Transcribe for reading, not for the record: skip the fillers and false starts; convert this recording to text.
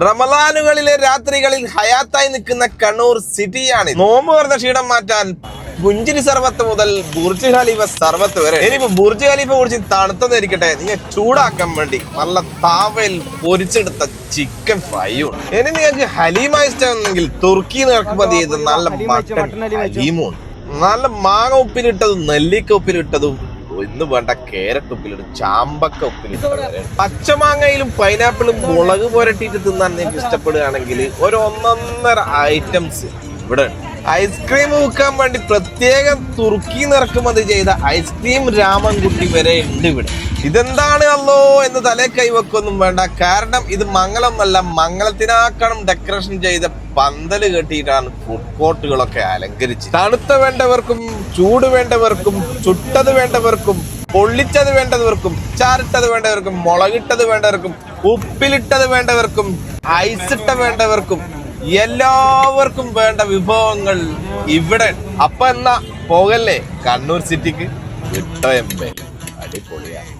റമദാനുകളിലെ രാത്രികളിൽ ഹയാത്തായി നിൽക്കുന്ന കണ്ണൂർ സിറ്റിയാണ്. നോമ്പ് പറഞ്ഞ ക്ഷീണം മാറ്റാൻ പുഞ്ചിരി സർവത്ത് മുതൽ ബുർജ് ഖലീഫ സർവത്ത് വരെ. ഇനിയിപ്പോ ബുർജ് ഖലീഫ കുറിച്ച് തണുത്തതായിരിക്കട്ടെ, നിങ്ങൾ ചൂടാക്കാൻ വേണ്ടി നല്ല താവയിൽ പൊരിച്ചെടുത്ത ചിക്കൻ ഫ്രൈയും. ഇനി നിങ്ങൾക്ക് ഹലീമ ഇഷ്ടമെങ്കിൽ തുർക്കിന്ന് ഇറക്കുമതി ചെയ്ത് നല്ല മട്ടൻ ഹലീമും, നല്ല മാങ്ങ ഉപ്പിലിട്ടതും നെല്ലിക്ക ഉപ്പിലിട്ടതും, ഇന്ന് വേണ്ട കാരറ്റ് ഉപ്പിലിടും, ചാമ്പക്ക ഉപ്പിലിട്ടത്, പച്ചമാങ്ങയിലും പൈനാപ്പിളും മുളക് പുരട്ടിയിട്ട് തിന്നാൻ നിങ്ങൾക്ക് ഇഷ്ടപ്പെടുകയാണെങ്കിൽ ഒരു 1.5 ഐറ്റംസ് ഇവിടെ ഉണ്ട്. ഐസ്ക്രീം വിൽക്കാൻ വേണ്ടി പ്രത്യേകം തുർക്കിന്ന് ഇറക്കുമതി ചെയ്ത ഐസ്ക്രീം രാമൻകുട്ടി വരെ ഉണ്ട് ഇവിടെ. ഇതെന്താണ് അല്ലോ എന്ന് തലേ കൈവെക്കൊന്നും വേണ്ട, കാരണം ഇത് മംഗളമല്ല, മംഗളത്തിനാക്കണം ഡെക്കറേഷൻ ചെയ്ത പന്തല് കെട്ടിയിട്ടാണ് ഫുഡ് കോർട്ടുകളൊക്കെ അലങ്കരിച്ച്. തണുത്ത വേണ്ടവർക്കും ചൂട് വേണ്ടവർക്കും ചുട്ടത് വേണ്ടവർക്കും പൊള്ളിച്ചത് വേണ്ടവർക്കും ചാറിട്ടത് വേണ്ടവർക്കും മുളകിട്ടത് വേണ്ടവർക്കും ഉപ്പിലിട്ടത് വേണ്ടവർക്കും ഐസിട്ട വേണ്ടവർക്കും എല്ലാവർക്കും വേണ്ട വിഭവങ്ങൾ ഇവിടെ. അപ്പൊ എന്നാ പോകല്ലേ കണ്ണൂർ സിറ്റിക്ക്. വിട്ടോ എംപേ, അടിപൊളിയാണ്.